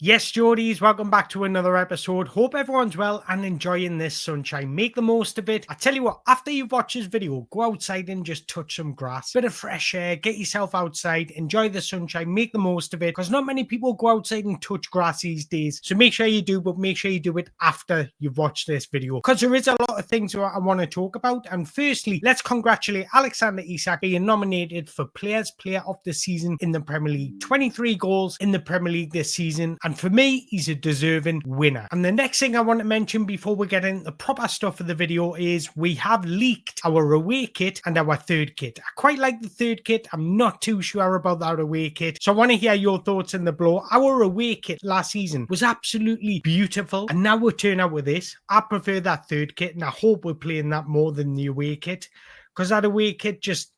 Yes, Geordies, welcome back to another episode. Hope everyone's well and enjoying this sunshine. Make the most of it. I tell you what, after you've watched this video, go outside and just touch some grass. Bit of fresh air, get yourself outside, enjoy the sunshine, make the most of it. Because not many people go outside and touch grass these days. So make sure you do, but make sure you do it after you've watched this video. Because there is a lot of things I want to talk about. And firstly, let's congratulate Alexander Isak being nominated for Player of the Season in the Premier League. 23 goals in the Premier League this season. And for me, he's a deserving winner. And the next thing I want to mention before we get into the proper stuff of the video is we have leaked our away kit and our third kit. I quite like the third kit. I'm not too sure about that away kit. So I want to hear your thoughts in the below. Our away kit last season was absolutely beautiful. And now we're turning out with this. I prefer that third kit. And I hope we're playing that more than the away kit. Because that away kit just...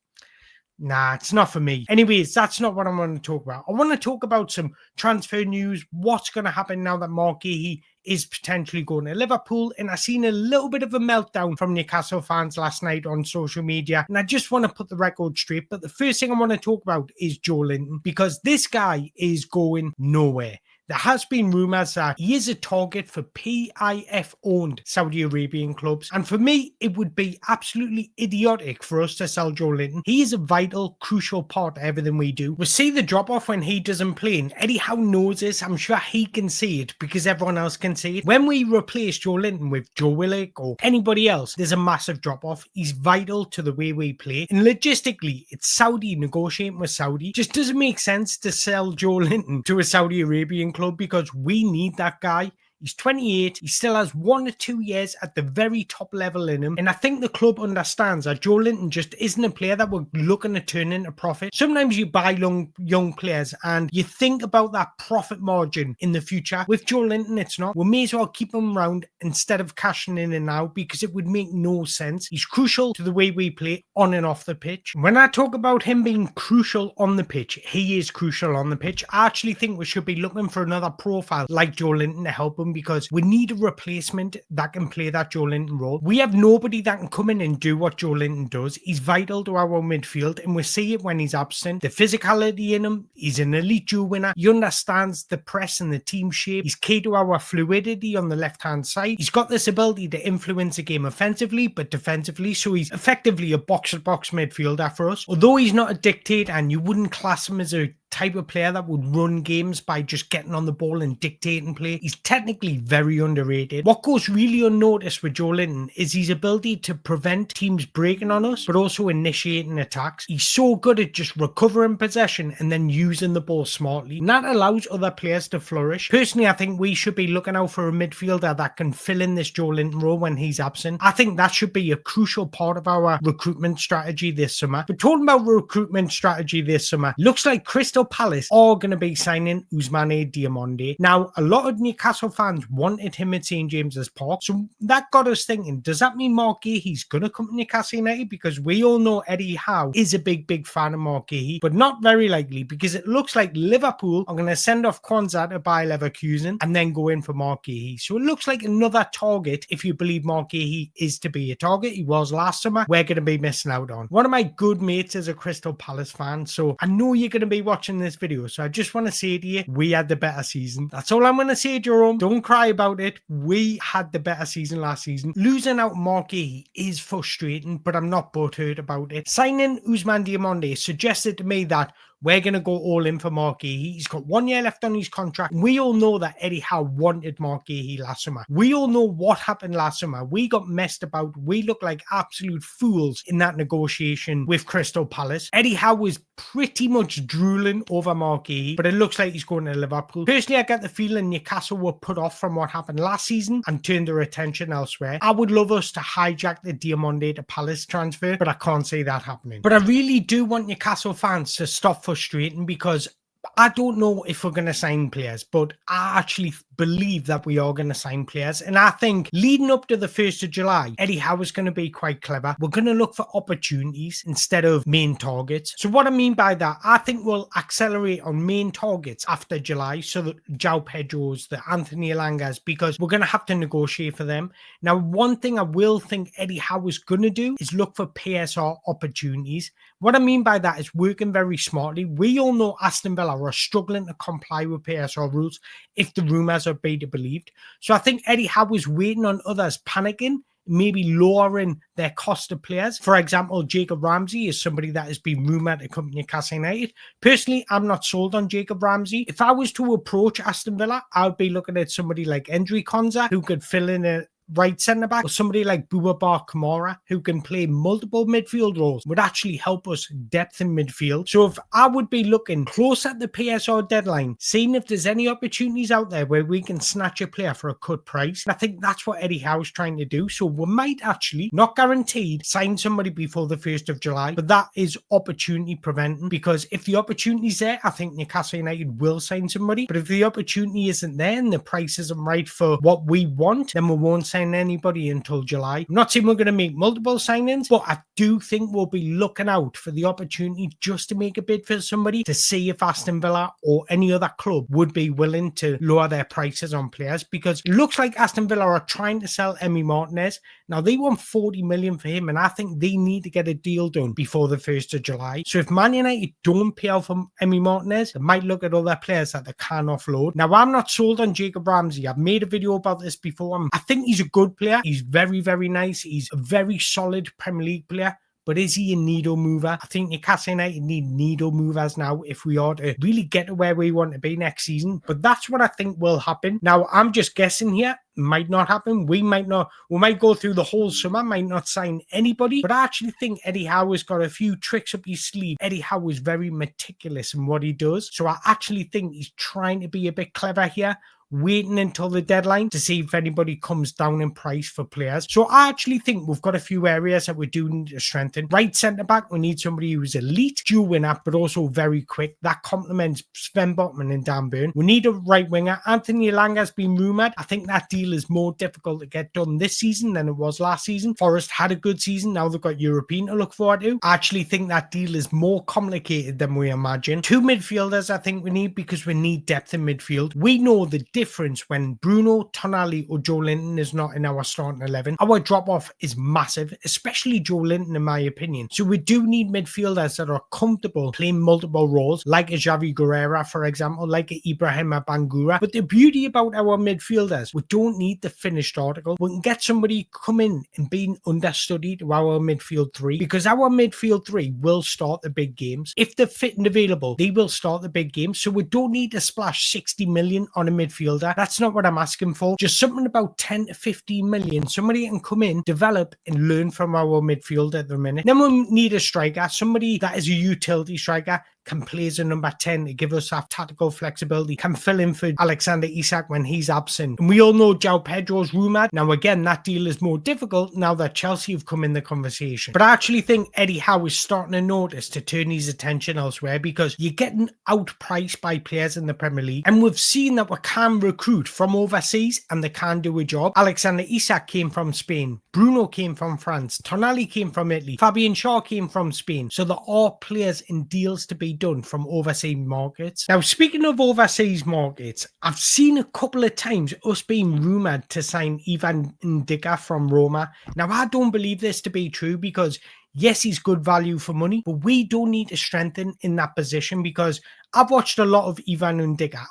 Nah, it's not for me. Anyways, that's not what I want to talk about. I want to talk about some transfer news, what's going to happen now that Marc Guéhi is potentially going to Liverpool. And I seen a little bit of a meltdown from Newcastle fans last night on social media. And I just want to put the record straight. But the first thing I want to talk about is Joao Linton, because this guy is going nowhere. There has been rumours that he is a target for PIF-owned Saudi Arabian clubs. And for me, it would be absolutely idiotic for us to sell Joao Linton. He is a vital, crucial part of everything we do. We see the drop-off when he doesn't play. And Eddie Howe knows this. I'm sure he can see it because everyone else can see it. When we replace Joao Linton with Joe Willock or anybody else, there's a massive drop-off. He's vital to the way we play. And logistically, it's Saudi negotiating with Saudi. It just doesn't make sense to sell Joao Linton to a Saudi Arabian club because we need that guy. He's 28. He still has 1 or 2 years at the very top level in him. And I think the club understands that Joao Linton just isn't a player that we're looking to turn into profit. Sometimes you buy young players and you think about that profit margin in the future. With Joao Linton, it's not. We may as well keep him around instead of cashing in and out because it would make no sense. He's crucial to the way we play on and off the pitch. When I talk about him being crucial on the pitch, he is crucial on the pitch. I actually think we should be looking for another profile like Joao Linton to help him, because we need a replacement that can play that Joao Linton role. We have nobody that can come in and do what Joao Linton does. He's vital to our midfield, and we see it when he's absent. The physicality in him, he's an elite duel winner. He understands the press and the team shape. He's key to our fluidity on the left-hand side. He's got this ability to influence the game offensively, but defensively, so he's effectively a box-to-box midfielder for us. Although he's not a dictator, and you wouldn't class him as a type of player that would run games by just getting on the ball and dictating play, he's technically very underrated. What goes really unnoticed with Joao Linton is his ability to prevent teams breaking on us, but also initiating attacks. He's so good at just recovering possession and then using the ball smartly, and that allows other players to flourish. Personally, I think we should be looking out for a midfielder that can fill in this Joao Linton role when he's absent. I think that should be a crucial part of our recruitment strategy this summer. But talking about recruitment strategy this summer, looks like Crystal Palace are going to be signing Ousmane Diomande. Now, a lot of Newcastle fans wanted him at St James's Park, so that got us thinking, does that mean Marc Guéhi's going to come to Newcastle United? Because we all know Eddie Howe is a big fan of Marc Guéhi, but not very likely, because it looks like Liverpool are going to send off Kwanzaa to buy Leverkusen and then go in for Marc Guéhi. So it looks like another target, if you believe Marc Guéhi is to be a target. He was last summer. We're going to be missing out on. One of my good mates is a Crystal Palace fan, so I know you're going to be watching this video, so I just want to say to you, we had the better season. That's all I'm going to say, Jerome. Don't cry about it. We had the better season last season. Losing out Marc Guéhi is frustrating, but I'm not butthurt about it. Signing Ousmane Diomande suggested to me that we're going to go all in for Marc Guéhi. He's got 1 year left on his contract. We all know that Eddie Howe wanted Marc Guéhi last summer. We all know what happened last summer. We got messed about. We looked like absolute fools in that negotiation with Crystal Palace. Eddie Howe was pretty much drooling over Marc Guéhi, but it looks like he's going to Liverpool. Personally, I get the feeling Newcastle were put off from what happened last season and turned their attention elsewhere. I would love us to hijack the Diomande to Palace transfer, but I can't see that happening. But I really do want Newcastle fans to stop frustrating, because I don't know if we're going to sign players, but I actually believe that we are going to sign players. And I think leading up to the 1st of July, Eddie Howe is going to be quite clever. We're going to look for opportunities instead of main targets. So what I mean by that, I think we'll accelerate on main targets after July. So the Joao Pedros, the Athony Elangas, because we're going to have to negotiate for them. Now, one thing I will think Eddie Howe is going to do is look for PSR opportunities. What I mean by that is working very smartly. We all know Aston Villa are struggling to comply with PSR rules if the rumours are being believed. So I think Eddie Howe is waiting on others panicking, maybe lowering their cost of players. For example, Jacob Ramsey is somebody that has been rumoured to come to Newcastle United. Personally, I'm not sold on Jacob Ramsey. If I was to approach Aston Villa, I would be looking at somebody like Endry Konza, who could fill in a right centre-back, or somebody like Boubacar Kamara, who can play multiple midfield roles, would actually help us depth in midfield. So if I would be looking close at the PSR deadline, seeing if there's any opportunities out there where we can snatch a player for a cut price, I think that's what Eddie Howe's trying to do. So we might actually, not guaranteed, sign somebody before the 1st of July, but that is opportunity preventing, because if the opportunity's there, I think Newcastle United will sign somebody. But if the opportunity isn't there and the price isn't right for what we want, then we won't sign anybody until July. I'm not saying we're going to make multiple signings, but I do think we'll be looking out for the opportunity just to make a bid for somebody, to see if Aston Villa or any other club would be willing to lower their prices on players, because it looks like Aston Villa are trying to sell Emi Martinez. Now, they want 40 million for him, and I think they need to get a deal done before the 1st of July. So if Man United don't pay out for Emi Martinez, they might look at other players that they can offload. Now, I'm not sold on Jacob Ramsey. I've made a video about this before. I think he's a good player. He's very, very nice. He's a very solid Premier League player. But is he a needle mover? I think Newcastle United need needle movers now if we are to really get to where we want to be next season. But that's what I think will happen. Now, I'm just guessing here. Might not happen. We might go through the whole summer, might not sign anybody. But I actually think Eddie Howe has got a few tricks up his sleeve. Eddie Howe is very meticulous in what he does. So I actually think he's trying to be a bit clever here, waiting until the deadline to see if anybody comes down in price for players. So I actually think we've got a few areas that we do need to strengthen. Right centre-back, we need somebody who's elite, dual winner, but also very quick. That complements Sven Botman and Dan Burn. We need a right winger. Athony Elanga has been rumoured. I think that deal is more difficult to get done this season than it was last season. Forest had a good season. Now they've got European to look forward to. I actually think that deal is more complicated than we imagine. 2 midfielders I think we need, because we need depth in midfield. We know the difference when Bruno, Tonali or Joe Linton is not in our starting 11. Our drop-off is massive, especially Joe Linton in my opinion. So we do need midfielders that are comfortable playing multiple roles, like a Javi Guerrera, for example, like a Ibrahima Bangura. But the beauty about our midfielders, we don't need the finished article. We can get somebody come in and being understudy to our midfield 3, because our midfield 3 will start the big games. If they're fit and available, they will start the big games. So we don't need to splash 60 million on a midfielder. That's not what I'm asking for. Just something about 10 to 15 million. Somebody can come in, develop and learn from our midfield at the minute. Then we need a striker, somebody that is a utility striker, can play as a number 10 to give us that tactical flexibility, can fill in for Alexander Isak when he's absent. And we all know Joao Pedro's rumoured. Now again, that deal is more difficult now that Chelsea have come in the conversation. But I actually think Eddie Howe is starting to notice to turn his attention elsewhere, because you're getting outpriced by players in the Premier League. And we've seen that we can recruit from overseas and they can do a job. Alexander Isak came from Spain. Bruno came from France. Tonali came from Italy. Fabian Shaw came from Spain. So there are players in deals to be done from overseas markets. Now, speaking of overseas markets, I've seen a couple of times us being rumoured to sign Ivan Dicka from Roma. Now, I don't believe this to be true, because yes, he's good value for money, but we don't need to strengthen in that position, because I've watched a lot of Ivan Dicka.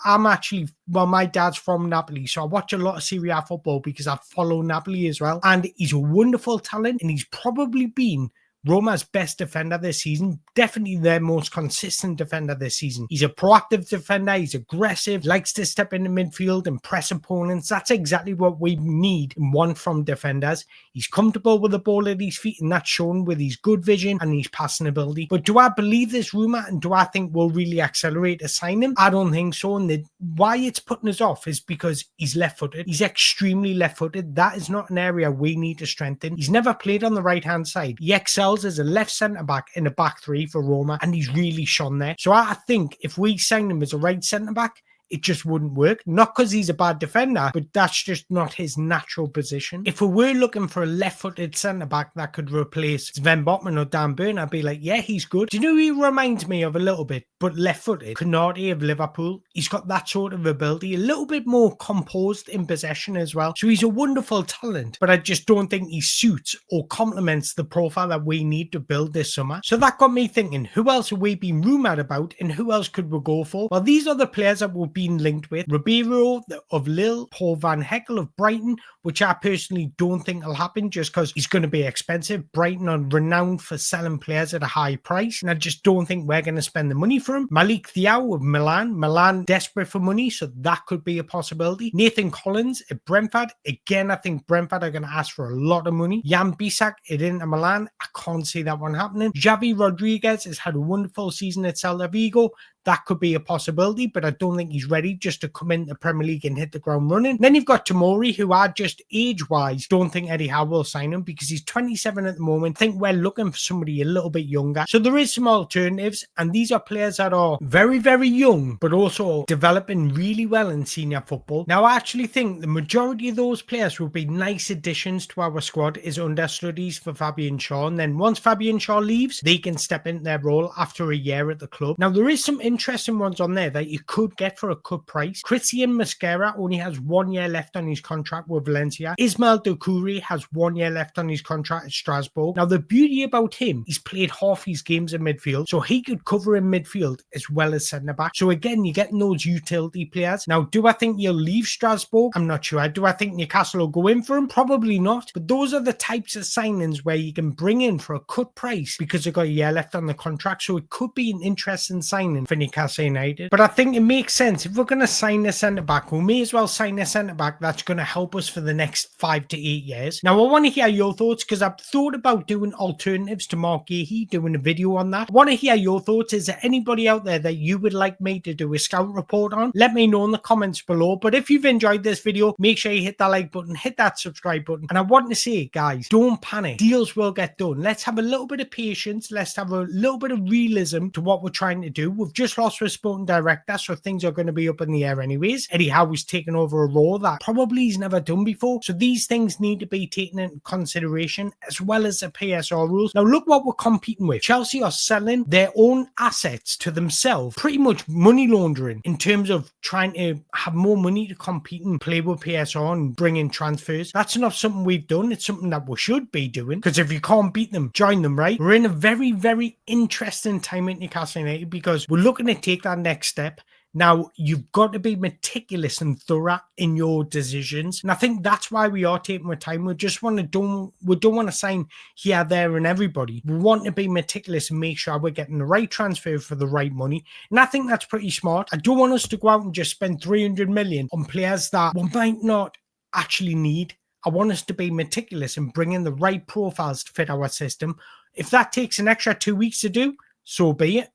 My dad's from Napoli, so I watch a lot of Serie A football because I follow Napoli as well. And he's a wonderful talent, and he's probably been Roma's best defender this season, definitely their most consistent defender this season. He's a proactive defender, he's aggressive, likes to step into midfield and press opponents. That's exactly what we need and want from defenders. He's comfortable with the ball at his feet, and that's shown with his good vision and his passing ability. But do I believe this rumour, and do I think we'll really accelerate to sign him? I don't think so. And why it's putting us off is because he's left-footed. He's extremely left-footed. That is not an area we need to strengthen. He's never played on the right-hand side. He excels as a left centre-back in a back 3 for Roma, and he's really shone there. So I think if we sign him as a right centre-back, it just wouldn't work. Not because he's a bad defender, but that's just not his natural position. If we were looking for a left-footed centre-back that could replace Sven Botman or Dan Burn, I'd be like, yeah, he's good. Do you know who he reminds me of a little bit, but left-footed? Konate of Liverpool. He's got that sort of ability, a little bit more composed in possession as well. So he's a wonderful talent, but I just don't think he suits or complements the profile that we need to build this summer. So that got me thinking, who else have we been rumoured about and who else could we go for? Well, these are the players that we've been linked with. Ribeiro of Lille, Paul Van Heckel of Brighton, which I personally don't think will happen just because he's going to be expensive. Brighton are renowned for selling players at a high price, and I just don't think we're going to spend the money for him. Malik Thiaw of Milan. Milan desperate for money, so that could be a possibility. Nathan Collins at Brentford. Again, I think Brentford are going to ask for a lot of money. Jan Bisak at Inter Milan. I can't see that one happening. Javi Rodriguez has had a wonderful season at Celta Vigo. That could be a possibility, but I don't think he's ready just to come into the Premier League and hit the ground running. Then you've got Tomori, who I just age-wise don't think Eddie Howe will sign him because he's 27 at the moment. I think we're looking for somebody a little bit younger. So there is some alternatives, and these are players that are very, very young, but also developing really well in senior football. Now, I actually think the majority of those players will be nice additions to our squad as understudies for Fabian Shaw. And then once Fabian Shaw leaves, they can step into their role after a year at the club. Now, there is some interesting ones on there that you could get for a good price. Christian Mosquera only has 1 year left on his contract with Valencia. Ismail Doucouré has 1 year left on his contract at Strasbourg. Now, the beauty about him, he's played half his games in midfield, so he could cover in midfield as well as centre-back. So again, you're getting those utility players. Now, do I think he'll leave Strasbourg? I'm not sure. Do I think Newcastle will go in for him? Probably not. But those are the types of signings where you can bring in for a cut price because they've got a year left on the contract. So it could be an interesting signing for Newcastle United. But I think it makes sense. If we're going to sign a centre-back, we may as well sign a centre-back that's going to help us for the next 5 to 8 years. Now, I want to hear your thoughts because I've thought about doing alternatives to Marc Guéhi, doing a video on that. I want to hear your thoughts. Is there anybody out there that you would like me to do a scout report on? Let me know in the comments below. But if you've enjoyed this video, make sure you hit that like button, hit that subscribe button. And I want to say, guys, don't panic. Deals will get done. Let's have a little bit of patience. Let's have a little bit of realism to what we're trying to do. We've just lost a sporting director, so things are going to be up in the air anyways. Eddie Howe is taking over a role that probably he's never done before. So these things need to be taken into consideration as well as the PSR rules. Now look what we're competing with. Chelsea are selling their own assets to themselves, pretty much money laundering in terms of trying to have more money to compete and play with PSR and bring in transfers. That's not something we've done. It's something that we should be doing because if you can't beat them, join them, right? We're in a very, very interesting time at Newcastle United because we're looking to take that next step. Now, you've got to be meticulous and thorough in your decisions. And I think that's why we are taking our time. We don't want to sign here, there, and everybody. We want to be meticulous and make sure we're getting the right transfer for the right money. And I think that's pretty smart. I don't want us to go out and just spend 300 million on players that we might not actually need. I want us to be meticulous and bring in the right profiles to fit our system. If that takes an extra 2 weeks to do, so be it.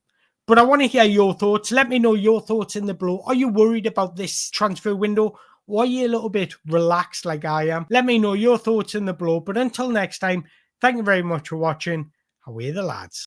But I want to hear your thoughts. Let me know your thoughts in the below. Are you worried about this transfer window? Or are you a little bit relaxed like I am? Let me know your thoughts in the below. But until next time, thank you very much for watching. Away the lads.